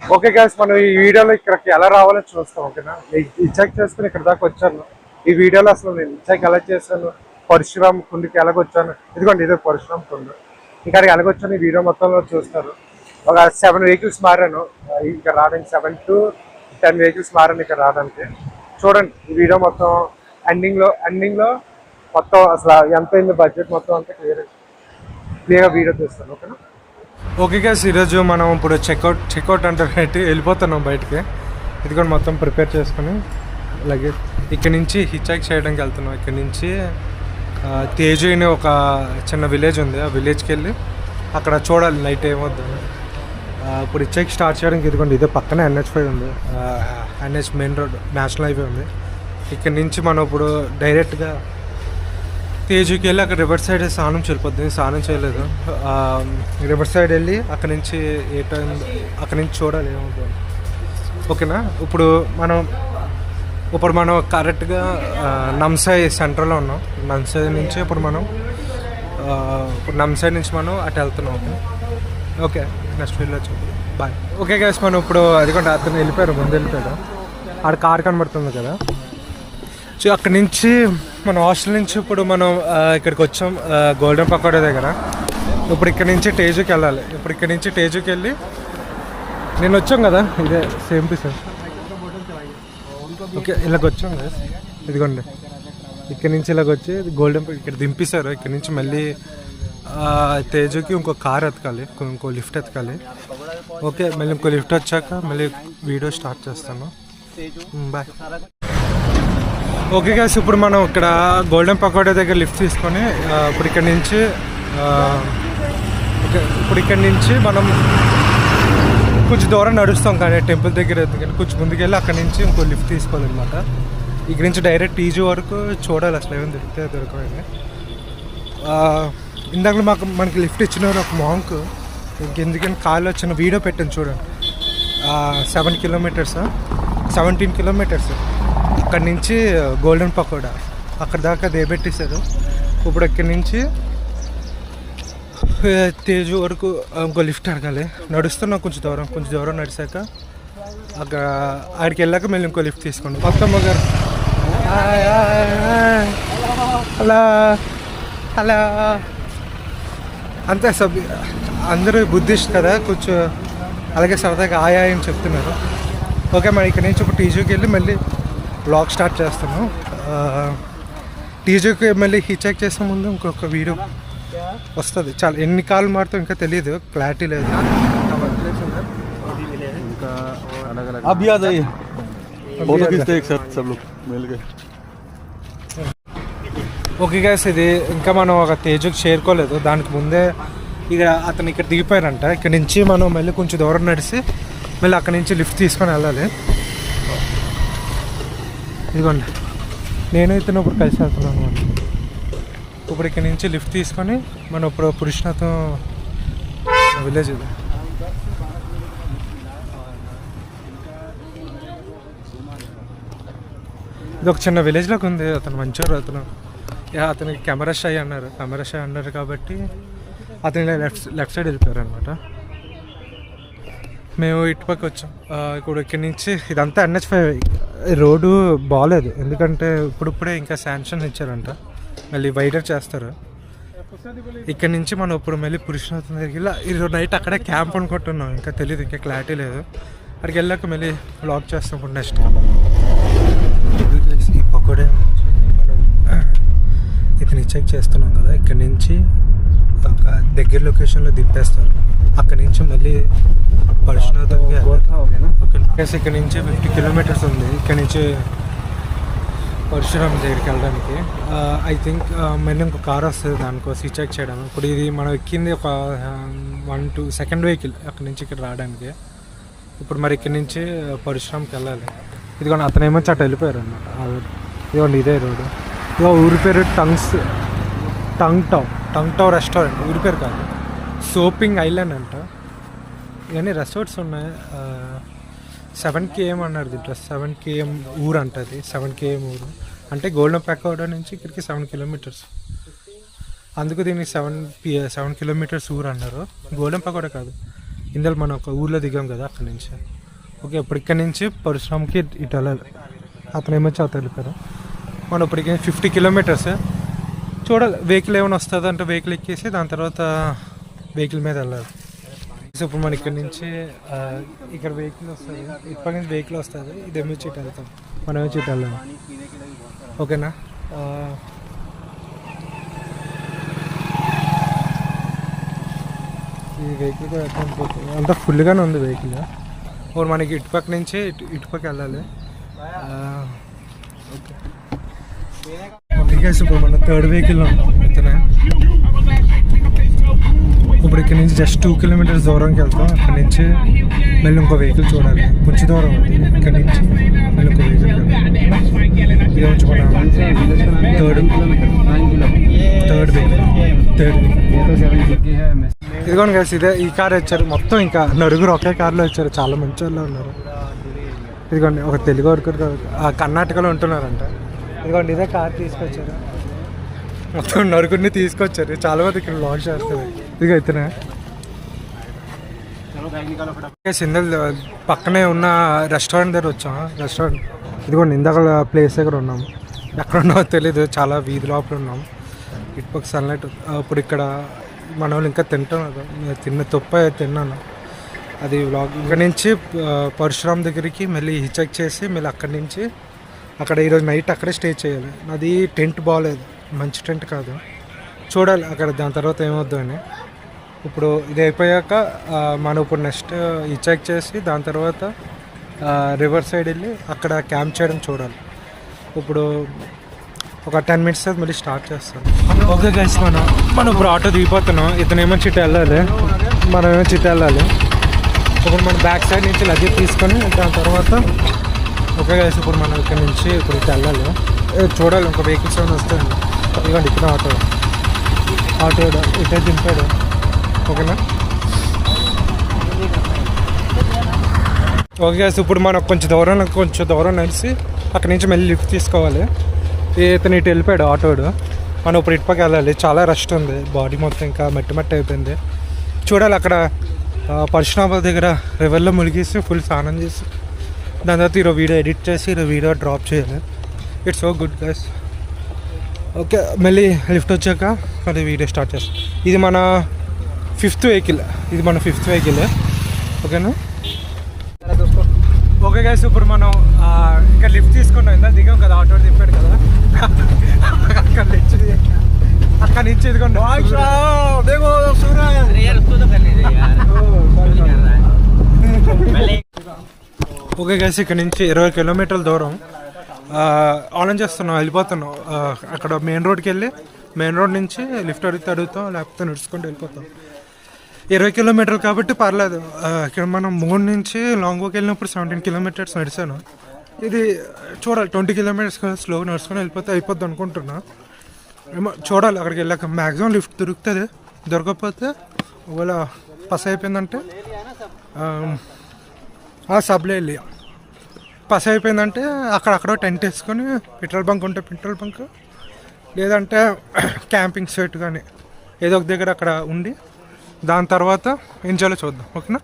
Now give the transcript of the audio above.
Okay guys, మనం ఈ వీడియోలో ఇక్కడికి ఎలా రావాలని చూస్తాం. ఓకేనా, చెక్ చేసుకుని ఇక్కడ దాకా వచ్చాను. ఈ వీడియోలో అసలు నేను చెక్ ఎలా చేశాను, పరశురామ్ కుండికి ఎలాగొచ్చాను. ఇదిగోండి, ఇదే పరశురామ్ కుండు. ఇక్కడికి ఎలాగొచ్చాను ఈ వీడియో మొత్తంలో చూస్తారు. ఒక 7 వెహికల్స్ మారాను ఇక్కడ రావడానికి. 7 to 10 వెహికల్స్ మారాను ఇక్కడ రావడానికి. చూడండి ఈ వీడియో మొత్తం ఎండింగ్లో మొత్తం అసలు ఎంత అయింది బడ్జెట్ మొత్తం అంతా క్లియర్గా వీడియో చూస్తాను. ఓకేనా. ఓకే గైస్, ఈరోజు మనం ఇప్పుడు చెక్అవుట్ అంటారు పెట్టి వెళ్ళిపోతున్నాం బయటికి. ఇది కూడా మొత్తం ప్రిపేర్ చేసుకుని లగేజ్ ఇక్కడ నుంచి హిచ్చాక్ చేయడానికి వెళ్తున్నాం. ఇక్కడ నుంచి తేజు అనే ఒక చిన్న విలేజ్ ఉంది, ఆ విలేజ్కి వెళ్ళి అక్కడ చూడాలి నైట్ ఏమవుతుంది. ఇప్పుడు హిచ్చాక్ స్టార్ట్ చేయడానికి ఇదిగోండి, ఇదే పక్కనే NH5 ఉంది, NH main road national highway ఉంది. ఇక్కడ నుంచి మనం ఇప్పుడు డైరెక్ట్గా తేజుకి వెళ్ళి అక్కడ రివర్ సైడ్ స్నానం వెళ్ళిపోద్ది. స్నానం చేయలేదు, రివర్ సైడ్ వెళ్ళి అక్కడ నుంచి ఏ టైం అక్కడ నుంచి చూడాలి ఏమవుతుంది. ఓకేనా. ఇప్పుడు మనం కరెక్ట్గా నంసాయి సెంటర్లో ఉన్నాం. నంసాయి నుంచి ఇప్పుడు నంసాయి నుంచి మనం అటు వెళ్తున్నాం. ఓకే, నెక్స్ట్ వీడియోలో చూద్దాం. బాయ్. ఓకే గైస్, మనం ఇప్పుడు అదిగోండి అతను ముందు వెళ్ళిపోయాడు. ఆడ కార్ కనబడుతుంది కదా. సో అక్కడి నుంచి మన హాస్టల్ నుంచి ఇప్పుడు మనం ఇక్కడికి వచ్చాం, గోల్డెన్ పకోడా దగ్గర. ఇప్పుడు ఇక్కడ నుంచి తేజుకి వెళ్ళాలి. ఇప్పుడు ఇక్కడ నుంచి తేజుకి వెళ్ళి నేను వచ్చాం కదా, ఇదే సేమ్ పీస్. ఓకే, ఇలాగ వచ్చాం కదా, ఇదిగోండి ఇక్కడ నుంచి ఇలాగ వచ్చి గోల్డెన్ ఇక్కడ దింపిస్తారు. ఇక్కడ నుంచి మళ్ళీ తేజుకి ఇంకో కార్ ఎతకాలి, ఇంకో లిఫ్ట్ ఎతకాలి. ఓకే, మళ్ళీ ఇంకో లిఫ్ట్ వచ్చాక మళ్ళీ వీడియో స్టార్ట్ చేస్తాను. బాయ్. ఓకే గైస్, ఇప్పుడు మనం ఇక్కడ గోల్డెన్ పకోడా దగ్గర లిఫ్ట్ తీసుకొని ఇప్పుడు ఇక్కడ నుంచి మనం కొంచెం దూరం నడుస్తాం కానీ టెంపుల్ దగ్గర కానీ కొంచెం ముందుకెళ్ళి అక్కడ నుంచి ఇంకో లిఫ్ట్ తీసుకోవాలన్నమాట. ఇక్కడ నుంచి డైరెక్ట్ టీజీ వరకు చూడాలి అసలు ఏమైనా దొరకలేదు. ఇందాక మనకి లిఫ్ట్ ఇచ్చిన ఒక మాంక్ ఇంకెందుకని కాళ్ళు వచ్చిన వీడియో పెట్టాను చూడండి. 17 కిలోమీటర్స్ అక్కడి నుంచి గోల్డెన్ పకోడా అక్కడ దాకా దేబెట్టేశారు. ఇప్పుడు ఇక్కడి నుంచి తేజు వరకు ఇంకో లిఫ్ట్ అడగాలి. నడుస్తున్నాం కొంచెం దూరం నడిచాక అక్కడ ఆడికి వెళ్ళాక మళ్ళీ ఇంకో లిఫ్ట్ తీసుకోండి. మొత్తం గారు అలా అంతే. అందరూ బుద్ధిస్ట్ కదా, కొంచెం అలాగే సరదాగా ఆయా అని చెప్తున్నారు. ఓకే, మరి ఇక్కడ నుంచి ఇప్పుడు టీజీకి వెళ్ళి మళ్ళీ బ్లాగ్ స్టార్ట్ చేస్తాను. టీజీకి మళ్ళీ హిచ్చాక్ చేసే ముందు ఇంకొక వీడియో వస్తుంది. చాలా ఎన్ని కాళ్ళు మారుతాం ఇంకా తెలియదు, క్లారిటీ లేదు. ఓకే గైస్, ఇది ఇంకా మనం ఒక తేజుకి చేరుకోలేదు. దానికి ముందే ఇక అతను ఇక్కడ దిగిపోయారంట. ఇక్కడ నుంచి మనం మళ్ళీ కొంచెం దూరం నడిచి మళ్ళీ అక్కడి నుంచి లిఫ్ట్ తీసుకొని వెళ్ళాలి. ఇదిగోండి, నేనైతే ఇప్పుడు కలిసి వెళ్తున్నాను అనమాట. ఇప్పుడు ఇక్కడ నుంచి లిఫ్ట్ తీసుకొని మనం ఇప్పుడు పురుషోత్తం విలేజ్ ఇది. ఇది ఒక చిన్న విలేజ్లోకి ఉంది. అతను మంచివారు. అతనికి కెమెరా షై అన్నారు కాబట్టి అతను లెఫ్ట్ సైడ్ వెళ్ళిపోయారు అనమాట. మేము ఇటుపక్క వచ్చాం. ఇప్పుడు ఇక్కడి నుంచి ఇదంతా NH5 రోడ్డు బాగాలేదు, ఎందుకంటే ఇప్పుడిప్పుడే ఇంకా శాంక్షన్ ఇచ్చారంట, మళ్ళీ వైడర్ చేస్తారు. ఇక్కడ నుంచి మనం ఇప్పుడు మళ్ళీ పురుషోత్తం దగ్గరికి ఈరోజు నైట్ అక్కడే క్యాంప్ అనుకుంటున్నాం. ఇంకా తెలియదు, ఇంకా క్లారిటీ లేదు. అక్కడికి వెళ్ళాక మళ్ళీ బ్లాగ్ చేస్తాం ఇప్పుడు నెక్స్ట్. ఈ పకోడే మనం ఇతను చెక్ చేస్తున్నాం కదా, ఇక్కడ నుంచి ఒక దగ్గర లొకేషన్లో దింపేస్తారు. అక్కడి నుంచి మళ్ళీ పరశునాథంకి ఇక్కడ నుంచి 50 కిలోమీటర్స్ ఉంది. ఇక్కడ నుంచి పరశురామ్ దగ్గరికి వెళ్ళడానికి. ఐ థింక్ మళ్ళీ ఇంకో కార్ వస్తుంది దానికోసం చెక్ చేయడం. ఇప్పుడు ఇది మనం ఎక్కింది ఒక 1-2 సెకండ్ వెహికల్ అక్కడి నుంచి ఇక్కడ రావడానికి. ఇప్పుడు మరి ఇక్కడి నుంచి పరశురామ్కి వెళ్ళాలి. ఇదిగోండి అతనేమో చట్ట వెళ్ళిపోయారు అనమాట. ఇదిగోండి ఇదే రోడ్డు. ఇదిగో ఊరి పేరు టంగ్ టౌ రెస్టారెంట్. ఊరి పేరు కాదు, సోపింగ్ ఐలాండ్ అంట. ఇవన్నీ రెసార్ట్స్ ఉన్నాయి. 7 km అన్నారు దీంట్లో. 7 km ఊరు అంటది. 7 km ఊరు అంటే గోల్డెన్ పకోడా నుంచి ఇక్కడికి 7 కిలోమీటర్స్. అందుకు దీనికి 7 కిలోమీటర్స్ ఊరు అన్నారు. గోల్డెన్ పకోడా కాదు, ఇందులో మనం ఒక ఊర్లో దిగాం కదా అక్కడి నుంచి. ఓకే, ఇప్పుడు ఇక్కడి నుంచి పరశురామ్కి ఇటు వెళ్ళాలి. అతను ఏమొచ్చి అతను వెళ్ళిపోయారు. మనం ఇప్పటికి 50 కిలోమీటర్స్. చూడాలి వెహికల్ ఏమైనా వస్తుంది అంటే వెహికల్ ఎక్కేసి దాని తర్వాత వెహికల్ మీద వెళ్ళాలి. సో ఇప్పుడు మనం ఇక్కడ నుంచి ఇక్కడ వెహికల్ వస్తుంది, ఇప్పటి నుంచి వెహికల్ వస్తుంది, ఇదేమో ఇటు వెళ్తాం, మనం ఏమో ఇటు వెళ్ళాలి. ఓకేనా? ఈ వెహికల్ కూడా పోతుంది, అంతా ఫుల్గానే ఉంది వెహికల్. ఇప్పుడు మనకి ఇటుపక్క నుంచి ఇటుపక్క వెళ్ళాలి. ఓకే, ఇప్పుడు మన థర్డ్ వెహికల్ ఇతనే. ఇప్పుడు ఇక్కడ నుంచి జస్ట్ 2 కిలోమీటర్స్ దూరంకి వెళ్తాం. అక్కడ నుంచి మళ్ళీ ఇంకో వెహికల్ చూడాలి, కొంచెం దూరం ఉంది. ఇక్కడ నుంచి మళ్ళీ ఇంకో వెహికల్ ఇది వచ్చి మన థర్డ్ వెహికల్. ఇదిగోండి గైస్, ఇదే ఈ కార్ వచ్చారు మొత్తం. ఇంకా నలుగురు ఒకే కార్లో వచ్చారు, చాలా మంచి వాళ్ళు ఉన్నారు. ఇదిగోండి ఒక తెలుగు వరకు కర్ణాటకలో ఉంటున్నారంట. ఇదిగోండి ఇదే కార్ తీసుకొచ్చారు, మొత్తం నలుగురిని తీసుకొచ్చారు. చాలా మంది ఇక్కడ లాంచ్ చేస్తారు. ఇదిగో అయితేనే సిందల్ పక్కనే ఉన్న రెస్టారెంట్ దగ్గర వచ్చాం. రెస్టారెంట్ ఇదిగోండి ఇందాక ప్లేస్ దగ్గర ఉన్నాము. ఎక్కడ ఉన్నామో తెలీదు, చాలా వీధి లోపల ఉన్నాము. ఇటుపక్క సన్లైట్. ఇప్పుడు ఇక్కడ మన వాళ్ళు ఇంకా తింటున్నారు, తిన్నాను. అది వ్లాగ్. ఇక్కడ నుంచి పరశురామ్ దగ్గరికి మళ్ళీ హిచెక్ చేసి మళ్ళీ అక్కడి నుంచి అక్కడ ఈరోజు నైట్ అక్కడే స్టే చేయాలి. అది టెంట్ బాగాలేదు, మంచి టెంట్ కాదు. చూడాలి అక్కడ దాని తర్వాత ఏమవుద్దు అని. ఇప్పుడు ఇది అయిపోయాక మనం ఇప్పుడు నెక్స్ట్ హిచెక్ చేసి దాని తర్వాత రివర్ సైడ్ వెళ్ళి అక్కడ క్యాంప్ చేయడం చూడాలి. ఇప్పుడు ఒక 10 మినిట్స్ తర్వాత మళ్ళీ స్టార్ట్ చేస్తాను. ఓకే గైస్, మనం ఇప్పుడు ఆటో దిగిపోతున్నాం. ఇతనేమో చిట్ట వెళ్ళాలి, మనమేమో చిట్ట వెళ్ళాలి. ఇప్పుడు మనం బ్యాక్ సైడ్ నుంచి లగేజ్ తీసుకొని దాని తర్వాత ఓకే గైస్, ఇప్పుడు మనం ఇక్కడ నుంచి ఇప్పుడు ఇటు వెళ్ళాలి. చూడాలి ఇంకో వెహికల్స్ ఏమైనా వస్తాయండి. ఇదిగోండి ఇక్కడ ఆటో ఇటే దింపాడు. ఓకేనా? ఓకే గైస్, ఇప్పుడు మనం కొంచెం దూరం నడిచి అక్కడి నుంచి మళ్ళీ లిఫ్ట్ తీసుకోవాలి. ఇతను ఇటు వెళ్ళిపోయాడు ఆటోడు. మనం ఇప్పుడు ఇటుపక్క వెళ్ళాలి. చాలా రష్ ఉంది, బాడీ మొత్తం ఇంకా మట్టి అయిపోయింది. చూడాలి అక్కడ పరశురామ దగ్గర రివర్లో మునిగేసి ఫుల్ స్నానం చేసి దాని తర్వాత ఈరోజు వీడియో ఎడిట్ చేసి ఈరోజు వీడియో డ్రాప్ చేయాలి. It's so good guys. Okay, మళ్ళీ లిఫ్ట్ వచ్చాక మళ్ళీ వీడియో స్టార్ట్ చేస్తాం. ఇది మన 5th వెహికల్. ఓకేనా? ఓకే గైస్, ఇప్పుడు మనం ఇంకా లిఫ్ట్ తీసుకున్నాం. ఇందా దిగాం కదా, ఆటో దింపాడు కదా. అక్కడ నుంచి ఇదిగోండి. ఓకే గైస్, ఇక్కడ నుంచి 20 కిలోమీటర్ల దూరం ఆన్ చేస్తున్నాం, వెళ్ళిపోతున్నాం. అక్కడ మెయిన్ రోడ్కి వెళ్ళి మెయిన్ రోడ్ నుంచి లిఫ్ట్ అడుగుతాం, లేకపోతే నడుచుకుంటూ వెళ్ళిపోతాం. 20 కిలోమీటర్లు కాబట్టి పర్లేదు. ఇక్కడ మనం మూడు నుంచి లాంగ్ వాక్ వెళ్ళినప్పుడు 17 కిలోమీటర్స్ నడిచాను. ఇది చూడాలి 20 కిలోమీటర్స్ స్లో నడుచుకొని అయిపోద్ది అనుకుంటున్నా. ఏమో చూడాలి అక్కడికి వెళ్ళాక. మ్యాక్సిమం లిఫ్ట్ దొరుకుతుంది, దొరకకపోతే ఒకవేళ పస్ అయిపోయిందంటే సబ్లో వెళ్ళి పస్ అయిపోయిందంటే అక్కడక్కడ టెంట్ వేసుకొని పెట్రోల్ బంక్ ఉంటే పెట్రోల్ బంక్, లేదంటే క్యాంపింగ్ సైట్ కానీ ఏదో ఒక దగ్గర అక్కడ ఉండి దాని తర్వాత ఏం చేయాలో చూద్దాం. ఓకేనా?